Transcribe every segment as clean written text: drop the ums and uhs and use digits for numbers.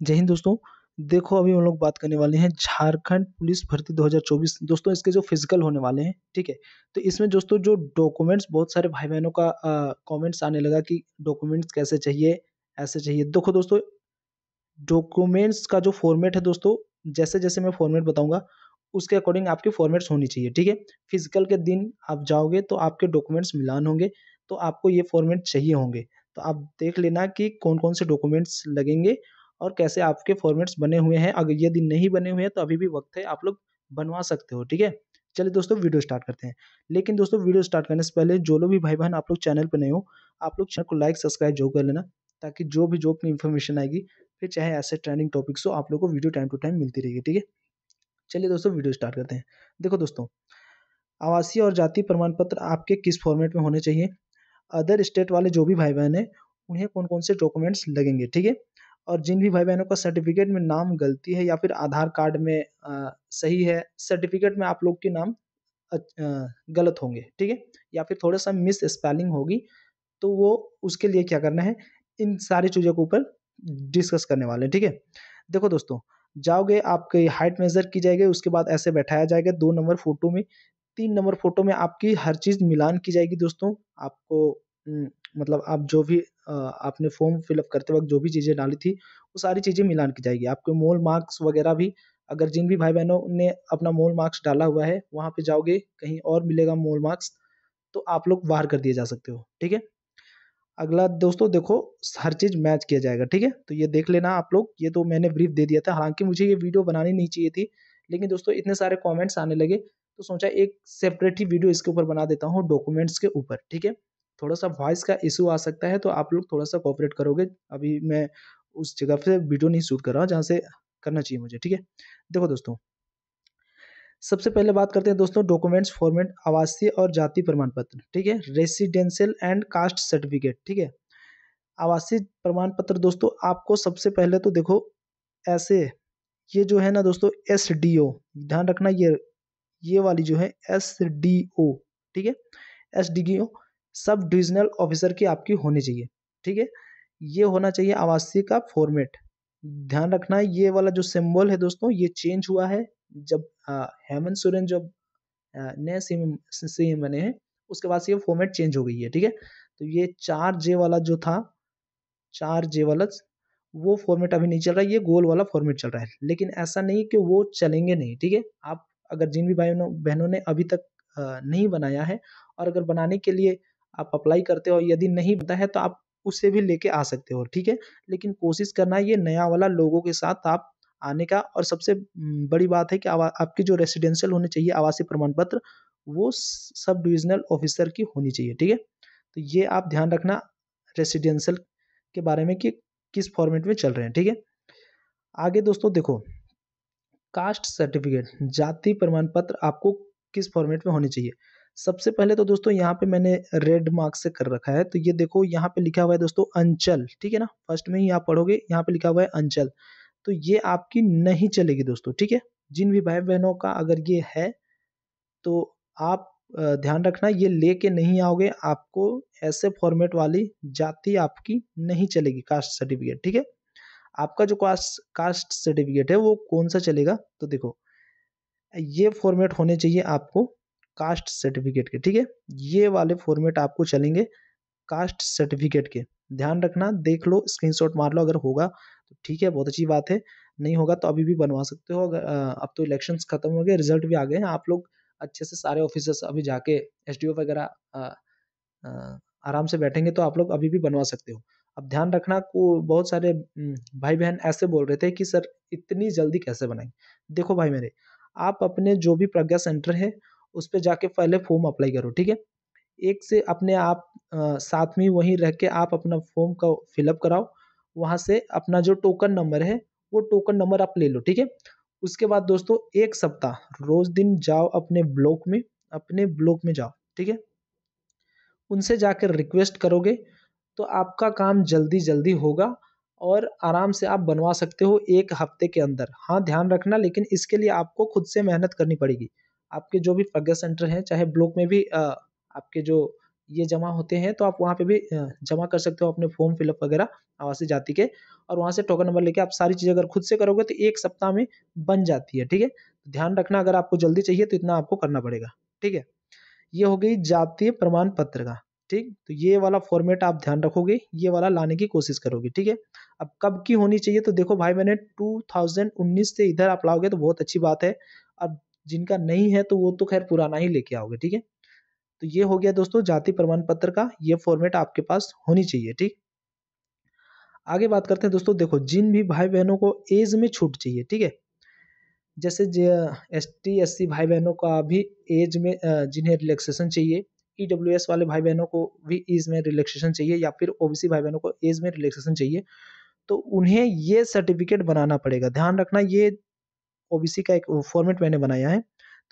जय हिंद दोस्तों। देखो अभी हम लोग बात करने वाले हैं झारखंड पुलिस भर्ती 2024 दोस्तों, इसके जो फिजिकल होने वाले हैं, ठीक है। तो इसमें दोस्तों जो डॉक्यूमेंट्स, बहुत सारे भाई बहनों का कमेंट्स आने लगा कि डॉक्यूमेंट्स कैसे चाहिए, ऐसे चाहिए। देखो दोस्तों, डॉक्यूमेंट्स का जो फॉर्मेट है दोस्तों, जैसे जैसे मैं फॉर्मेट बताऊंगा उसके अकॉर्डिंग आपके फॉर्मेट्स होनी चाहिए, ठीक है। फिजिकल के दिन आप जाओगे तो आपके डॉक्यूमेंट्स मिलान होंगे, तो आपको ये फॉर्मेट चाहिए होंगे। तो आप देख लेना कि कौन कौन से डॉक्यूमेंट्स लगेंगे और कैसे आपके फॉर्मेट्स बने हुए हैं। अगर यदि नहीं बने हुए हैं तो अभी भी वक्त है, आप लोग बनवा सकते हो, ठीक है। चलिए दोस्तों वीडियो स्टार्ट करते हैं। लेकिन दोस्तों वीडियो स्टार्ट करने से पहले जो लोग भी भाई बहन आप लोग चैनल पर नए हो, आप लोग चैनल को लाइक सब्सक्राइब जरूर कर लेना, ताकि जो भी जॉब की इन्फॉर्मेशन आएगी, फिर चाहे ऐसे ट्रेंडिंग टॉपिक्स हो, आप लोग को वीडियो टाइम टू टाइम मिलती रहेगी, ठीक है। चलिए दोस्तों वीडियो स्टार्ट करते हैं। देखो दोस्तों, आवासीय और जाति प्रमाण पत्र आपके किस फॉर्मेट में होने चाहिए, अदर स्टेट वाले जो भी भाई बहन हैं उन्हें कौन कौन से डॉक्यूमेंट्स लगेंगे, ठीक है। और जिन भी भाई बहनों का सर्टिफिकेट में नाम गलती है या फिर आधार कार्ड में सही है, सर्टिफिकेट में आप लोग के नाम गलत होंगे, ठीक है, या फिर थोड़ा सा मिस स्पेलिंग होगी, तो वो उसके लिए क्या करना है, इन सारी चीज़ों के ऊपर डिस्कस करने वाले हैं, ठीक है। देखो दोस्तों, जाओगे आपकी हाइट मेजर की जाएगी, उसके बाद ऐसे बैठाया जाएगा 2 नंबर फोटो में, 3 नंबर फोटो में आपकी हर चीज़ मिलान की जाएगी दोस्तों। आपको मतलब आप जो भी आपने फॉर्म फिलअप करते वक्त जो भी चीज़ें डाली थी वो सारी चीज़ें मिलान की जाएगी। आपके मोल मार्क्स वगैरह भी, अगर जिन भी भाई बहनों ने अपना मोल मार्क्स डाला हुआ है वहाँ पे जाओगे, कहीं और मिलेगा मोल मार्क्स, तो आप लोग बाहर कर दिए जा सकते हो, ठीक है। अगला दोस्तों देखो, हर चीज़ मैच किया जाएगा, ठीक है। तो ये देख लेना आप लोग, ये तो मैंने ब्रीफ दे दिया था, हालांकि मुझे ये वीडियो बनानी नहीं चाहिए थी, लेकिन दोस्तों इतने सारे कमेंट्स आने लगे तो सोचा एक सेपरेट ही वीडियो इसके ऊपर बना देता हूँ डॉक्यूमेंट्स के ऊपर, ठीक है। थोड़ा सा वॉइस का इशू आ सकता है, तो आप लोग थोड़ा सा कोऑपरेट करोगे। अभी मैं उस जगह पे वीडियो नहीं शूट कर रहा हूँ जहाँ से करना चाहिए मुझे, ठीक है। देखो दोस्तों, सबसे पहले बात करते हैं दोस्तों डॉक्यूमेंट्स फॉर्मेट, आवासीय और जाति प्रमाण पत्र, ठीक है, रेसिडेंशियल एंड कास्ट सर्टिफिकेट, ठीक है। आवासीय प्रमाण पत्र दोस्तों, आपको सबसे पहले तो देखो ऐसे, ये जो है ना दोस्तों SDO, ध्यान रखना, ये वाली जो है SDO, ठीक है, SDO सब डिविजनल ऑफिसर की आपकी होनी चाहिए, ठीक है। ये होना चाहिए आवासीय का फॉर्मेट। ध्यान रखना, ये वाला जो सिंबल है दोस्तों, ये चेंज हुआ है जब हेमंत सोरेन जब नए सीएम बने हैं, उसके बाद से ये फॉर्मेट चेंज हो गई है, ठीक है। तो ये 4J वाला जो था, 4J वाला वो फॉर्मेट अभी नहीं चल रहा है, ये गोल वाला फॉर्मेट चल रहा है। लेकिन ऐसा नहीं कि वो चलेंगे नहीं, ठीक है। आप अगर जिन भी भाइयों बहनों ने अभी तक नहीं बनाया है, और अगर बनाने के लिए आप अप्लाई करते हो, यदि नहीं बनता है तो आप उससे भी लेके आ सकते हो, ठीक है। लेकिन कोशिश करना ये नया वाला लोगों के साथ आप आने का। और सबसे बड़ी बात है कि आपकी जो रेसिडेंशियल होनी चाहिए आवासीय प्रमाण पत्र, वो सब डिविजनल ऑफिसर की होनी चाहिए, ठीक है। तो ये आप ध्यान रखना रेसिडेंशियल के बारे में कि किस फॉर्मेट में चल रहे हैं, ठीक है। आगे दोस्तों देखो, कास्ट सर्टिफिकेट, जाति प्रमाण पत्र आपको किस फॉर्मेट में होने चाहिए। सबसे पहले तो दोस्तों यहाँ पे मैंने रेड मार्क से कर रखा है, तो ये देखो यहाँ पे लिखा हुआ है दोस्तों अंचल, ठीक है ना। फर्स्ट में ही आप पढ़ोगे, यहाँ पे लिखा हुआ है अंचल, तो ये आपकी नहीं चलेगी दोस्तों, ठीक है। जिन भी भाई बहनों का अगर ये है तो आप ध्यान रखना, ये लेके नहीं आओगे, आपको ऐसे फॉर्मेट वाली जाति आपकी नहीं चलेगी, कास्ट सर्टिफिकेट, ठीक है। आपका जो कास्ट कास्ट सर्टिफिकेट है वो कौन सा चलेगा, तो देखो ये फॉर्मेट होने चाहिए आपको कास्ट सर्टिफिकेट के, ठीक है। ये वाले फॉर्मेट आपको चलेंगे कास्ट सर्टिफिकेट के। ध्यान रखना, देख लो, स्क्रीनशॉट मार लो, अगर होगा तो ठीक है, बहुत अच्छी बात है, नहीं होगा तो अभी भी बनवा सकते हो। अगर अब तो इलेक्शंस खत्म हो गए, रिजल्ट भी आ गए हैं, आप लोग अच्छे से सारे ऑफिसर्स अभी जाके SDO वगैरह आराम से बैठेंगे, तो आप लोग अभी भी बनवा सकते हो। अब ध्यान रखना को बहुत सारे भाई बहन ऐसे बोल रहे थे कि सर इतनी जल्दी कैसे बनाएंगे। देखो भाई मेरे, आप अपने जो भी प्रज्ञा सेंटर है उस पर जाके पहले फॉर्म अप्लाई करो, ठीक है। एक से अपने आप साथ में वहीं रह के आप अपना फॉर्म का फिलअप कराओ, वहाँ से अपना जो टोकन नंबर है वो टोकन नंबर आप ले लो, ठीक है। उसके बाद दोस्तों 1 सप्ताह रोज दिन जाओ अपने ब्लॉक में जाओ, ठीक है। उनसे जाकर रिक्वेस्ट करोगे तो आपका काम जल्दी जल्दी होगा और आराम से आप बनवा सकते हो 1 हफ्ते के अंदर। हाँ ध्यान रखना, लेकिन इसके लिए आपको खुद से मेहनत करनी पड़ेगी। आपके जो भी प्रज्ञा सेंटर हैं, चाहे ब्लॉक में भी आपके जो ये जमा होते हैं, तो आप वहाँ पे भी जमा कर सकते हो अपने फॉर्म फिलअप वगैरह आवासीय जाति के, और वहाँ से टोकन नंबर लेके आप सारी चीज़ें अगर खुद से करोगे तो 1 सप्ताह में बन जाती है, ठीक है। ध्यान रखना, अगर आपको जल्दी चाहिए तो इतना आपको करना पड़ेगा, ठीक है। ये हो गई जातीय प्रमाण पत्र का, ठीक। तो ये वाला फॉर्मेट आप ध्यान रखोगे, ये वाला लाने की कोशिश करोगे, ठीक है। अब कब की होनी चाहिए, तो देखो भाई मैंने 2019 से इधर आप लाओगे तो बहुत अच्छी बात है। अब जिनका नहीं है तो वो तो खैर पुराना ही लेके आओगे, ठीक है। तो ये हो गया दोस्तों जाति प्रमाण पत्र का, ये फॉर्मेट आपके पास होनी चाहिए, ठीक। आगे बात करते हैं दोस्तों, देखो जिन भी भाई बहनों को एज में छूट चाहिए, ठीक है, जैसे ST SC भाई बहनों का भी एज में जिन्हें रिलैक्सेशन चाहिए, EWS वाले भाई बहनों को भी एज में रिलैक्सेशन चाहिए, या फिर OBC भाई बहनों को एज में रिलैक्सेशन चाहिए, तो उन्हें ये सर्टिफिकेट बनाना पड़ेगा। ध्यान रखना, ये OBC का एक फॉर्मेट मैंने बनाया है।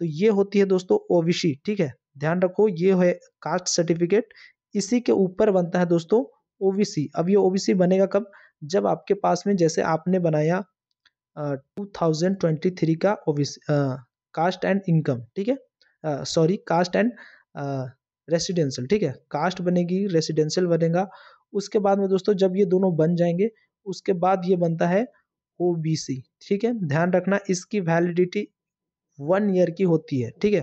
तो ये होती है दोस्तों OBC, ठीक है। ध्यान रखो, ये है कास्ट सर्टिफिकेट, इसी के ऊपर बनता है दोस्तों OBC। अब ये OBC बनेगा कब, जब आपके पास में जैसे आपने बनाया 2023 का OBC कास्ट एंड इनकम, ठीक है, सॉरी कास्ट एंड रेसिडेंशियल, ठीक है। कास्ट बनेगी, रेसिडेंशियल बनेगा, उसके बाद में दोस्तों जब ये दोनों बन जाएंगे उसके बाद ये बनता है OBC, ठीक है। ध्यान रखना, इसकी वैलिडिटी 1 ईयर की होती है, ठीक है।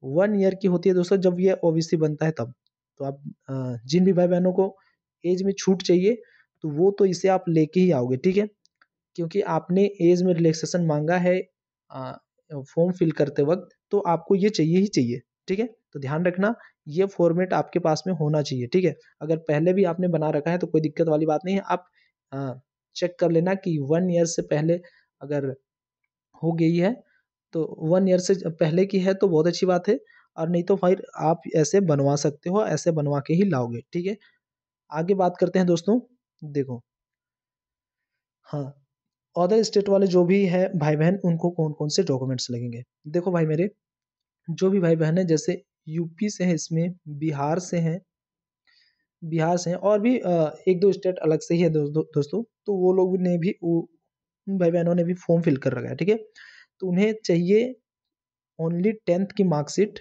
1 ईयर की होती है दोस्तों जब ये OBC बनता है तब। तो आप जिन भी भाई बहनों को एज में छूट चाहिए तो वो तो इसे आप लेके ही आओगे, ठीक है, क्योंकि आपने एज में रिलैक्सेशन मांगा है फॉर्म फिल करते वक्त, तो आपको ये चाहिए ही चाहिए, ठीक है। तो ध्यान रखना, ये फॉर्मेट आपके पास में होना चाहिए, ठीक है। अगर पहले भी आपने बना रखा है तो कोई दिक्कत वाली बात नहीं है, आप चेक कर लेना कि 1 ईयर से पहले अगर हो गई है तो 1 ईयर से पहले की है तो बहुत अच्छी बात है, और नहीं तो फिर आप ऐसे बनवा सकते हो, ऐसे बनवा के ही लाओगे, ठीक है। आगे बात करते हैं दोस्तों, देखो हाँ, अदर स्टेट वाले जो भी है भाई बहन, उनको कौन कौन से डॉक्यूमेंट्स लगेंगे। देखो भाई मेरे, जो भी भाई बहन है, जैसे यूपी से है, इसमें बिहार से हैं, और भी एक दो स्टेट अलग से ही है दोस्तों, तो वो लोग ने भी उन भाई बहनों ने भी फॉर्म फिल कर रखा है, ठीक है। तो उन्हें चाहिए ओनली 10th की मार्कशीट,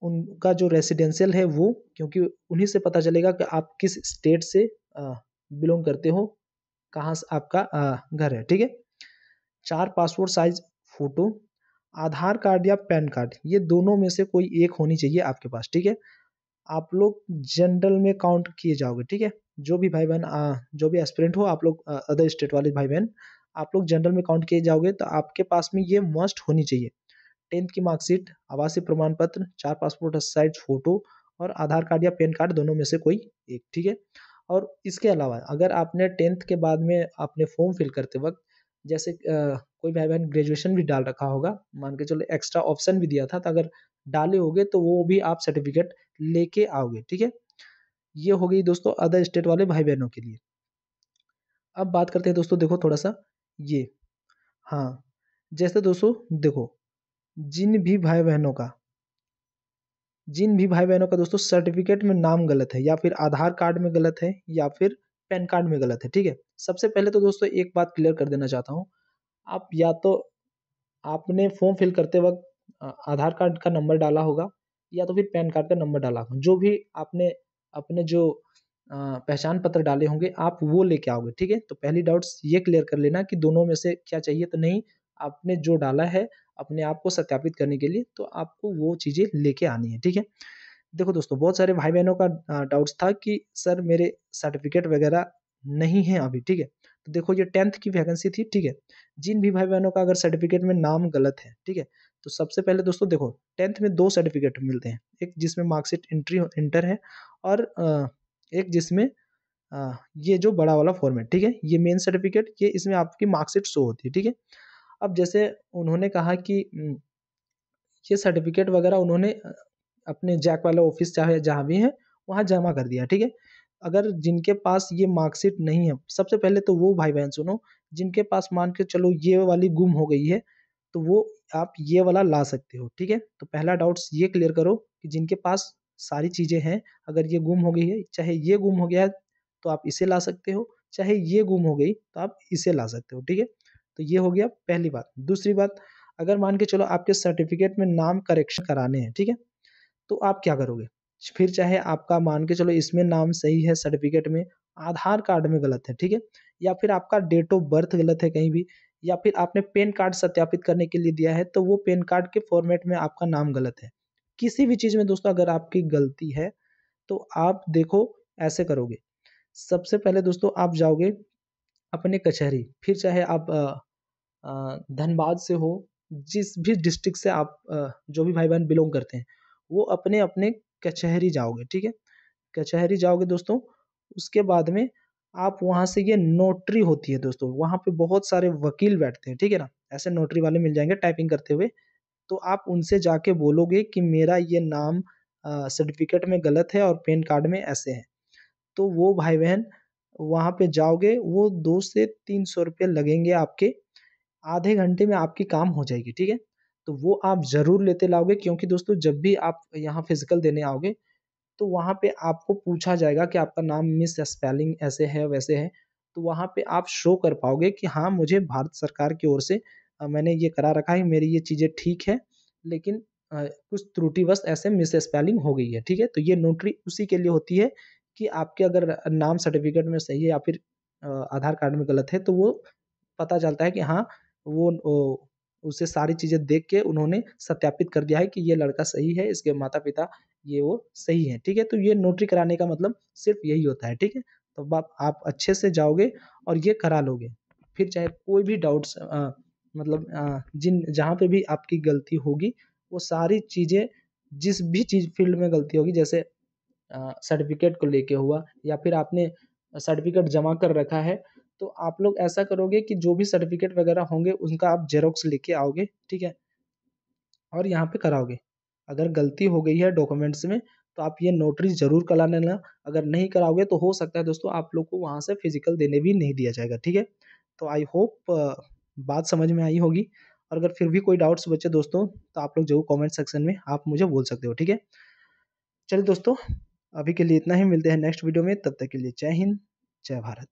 उनका जो रेसिडेंशियल है वो, क्योंकि उन्हीं से पता चलेगा कि आप किस स्टेट से बिलोंग करते हो, कहाँ से आपका घर है, ठीक है। 4 पासपोर्ट साइज फोटो, आधार कार्ड या पैन कार्ड, ये दोनों में से कोई एक होनी चाहिए आपके पास, ठीक है। आप लोग जनरल में काउंट किए जाओगे, ठीक है। जो भी भाई बहन जो भी एस्पिरेंट हो, आप लोग अदर स्टेट वाले भाई बहन, आप लोग जनरल में काउंट किए जाओगे, तो आपके पास में ये मस्ट होनी चाहिए। 10th की मार्कशीट, आवासीय प्रमाण पत्र, 4 पासपोर्ट साइज फोटो, और आधार कार्ड या पैन कार्ड, दोनों में से कोई एक, ठीक है। और इसके अलावा अगर आपने 10th के बाद में आपने फॉर्म फिल करते वक्त, जैसे कोई भाई बहन ग्रेजुएशन भी डाल रखा होगा, मान के चलो एक्स्ट्रा ऑप्शन भी दिया था, तो अगर डाले होगे तो वो भी आप सर्टिफिकेट लेके आओगे, ठीक है। ये हो गई दोस्तों अदर स्टेट वाले भाई बहनों के लिए। अब बात करते हैं दोस्तों, देखो थोड़ा सा ये, हाँ, जैसे दोस्तों देखो, जिन भी भाई बहनों का दोस्तों सर्टिफिकेट में नाम गलत है, या फिर आधार कार्ड में गलत है, या फिर पैन कार्ड में गलत है, ठीक है। सबसे पहले तो दोस्तों एक बात क्लियर कर देना चाहता हूँ, आप या तो आपने फॉर्म फिल करते वक्त आधार कार्ड का नंबर डाला होगा, या तो फिर पैन कार्ड का नंबर डाला होगा, जो भी आपने अपने जो पहचान पत्र डाले होंगे आप वो लेके आओगे, ठीक है। तो पहली डाउट्स ये क्लियर कर लेना कि दोनों में से क्या चाहिए, तो नहीं, आपने जो डाला है अपने आप को सत्यापित करने के लिए, तो आपको वो चीज़ें लेके आनी है, ठीक है। देखो दोस्तों, बहुत सारे भाई बहनों का डाउट्स था कि सर मेरे सर्टिफिकेट वगैरह नहीं है अभी, ठीक है। तो देखो ये 10th की वैकेंसी थी, ठीक है। जिन भी भाई बहनों का अगर सर्टिफिकेट में नाम गलत है, ठीक है, तो सबसे पहले दोस्तों देखो 10th में 2 सर्टिफिकेट मिलते हैं, एक जिसमें मार्कशीट इंटर है, और एक जिसमें ये जो बड़ा वाला फॉर्मेट, ठीक है, ये मेन सर्टिफिकेट, ये इसमें आपकी मार्कशीट शो होती है, ठीक है। अब जैसे उन्होंने कहा कि ये सर्टिफिकेट वगैरह उन्होंने अपने जैक वाला ऑफिस चाहे जहाँ भी है वहाँ जमा कर दिया, ठीक है। अगर जिनके पास ये मार्कशीट नहीं है, सबसे पहले तो वो भाई बहन सुनो, जिनके पास मान के चलो ये वाली गुम हो गई है, तो वो आप ये वाला ला सकते हो, ठीक है। तो पहला डाउट्स ये क्लियर करो कि जिनके पास सारी चीज़ें हैं, अगर ये गुम हो गई है, चाहे ये गुम हो गया है तो आप इसे ला सकते हो, चाहे ये गुम हो गई तो आप इसे ला सकते हो, ठीक है। तो ये हो गया पहली बात। दूसरी बात, अगर मान के चलो आपके सर्टिफिकेट में नाम करेक्शन कराने हैं, ठीक है, तो आप क्या करोगे। फिर चाहे आपका मान के चलो इसमें नाम सही है सर्टिफिकेट में, आधार कार्ड में गलत है, ठीक है, या फिर आपका डेट ऑफ बर्थ गलत है कहीं भी, या फिर आपने पैन कार्ड सत्यापित करने के लिए दिया है तो वो पैन कार्ड के फॉर्मेट में आपका नाम गलत है। किसी भी चीज़ में दोस्तों अगर आपकी गलती है तो आप देखो ऐसे करोगे। सबसे पहले दोस्तों आप जाओगे अपने कचहरी, फिर चाहे आप धनबाद से हो, जिस भी डिस्ट्रिक्ट से आप जो भी भाई बहन बिलोंग करते हैं, वो अपने अपने कचहरी जाओगे, ठीक है, कचहरी जाओगे दोस्तों। उसके बाद में आप वहाँ से, ये नोटरी होती है दोस्तों, वहाँ पे बहुत सारे वकील बैठते हैं, ठीक है ना, ऐसे नोटरी वाले मिल जाएंगे टाइपिंग करते हुए। तो आप उनसे जाके बोलोगे कि मेरा ये नाम सर्टिफिकेट में गलत है और पैन कार्ड में ऐसे है। तो वो भाई बहन वहाँ पे जाओगे, वो 200 से 300 रुपये लगेंगे आपके, आधे घंटे में आपकी काम हो जाएगी, ठीक है। तो वो आप ज़रूर लेते लाओगे, क्योंकि दोस्तों जब भी आप यहाँ फिजिकल देने आओगे तो वहाँ पे आपको पूछा जाएगा कि आपका नाम मिस स्पेलिंग ऐसे है वैसे है, तो वहाँ पे आप शो कर पाओगे कि हाँ मुझे भारत सरकार की ओर से मैंने ये करा रखा है, मेरी ये चीज़ें ठीक है, लेकिन कुछ त्रुटिवश ऐसे मिस स्पेलिंग हो गई है, ठीक है। तो ये नोटरी उसी के लिए होती है कि आपके अगर नाम सर्टिफिकेट में सही है या फिर आधार कार्ड में गलत है, तो वो पता चलता है कि हाँ वो उसे सारी चीज़ें देख के उन्होंने सत्यापित कर दिया है कि ये लड़का सही है, इसके माता-पिता ये वो सही है, ठीक है। तो ये नोटरी कराने का मतलब सिर्फ़ यही होता है, ठीक है। तो आप अच्छे से जाओगे और ये करा लोगे। फिर चाहे कोई भी डाउट्स मतलब जिन जहाँ पे भी आपकी गलती होगी, वो सारी चीज़ें, जिस भी चीज़ फ़ील्ड में गलती होगी, जैसे सर्टिफ़िकेट को लेके हुआ या फिर आपने सर्टिफ़िकेट जमा कर रखा है, तो आप लोग ऐसा करोगे कि जो भी सर्टिफ़िकेट वगैरह होंगे उनका आप ज़ेरॉक्स लेके आओगे, ठीक है? और यहाँ पे कराओगे। अगर गलती हो गई है डॉक्यूमेंट्स में तो आप ये नोटरी ज़रूर करा लेना। अगर नहीं कराओगे तो हो सकता है दोस्तों आप लोग को वहाँ से फिज़िकल देने भी नहीं दिया जाएगा, ठीक है? तो आई होप बात समझ में आई होगी, और अगर फिर भी कोई डाउट्स बचे दोस्तों तो आप लोग ज़रूर कमेंट सेक्शन में आप मुझे बोल सकते हो, ठीक है? चलिए दोस्तों, अभी के लिए इतना ही, मिलते हैं नेक्स्ट वीडियो में, तब तक के लिए जय हिंद, जय भारत।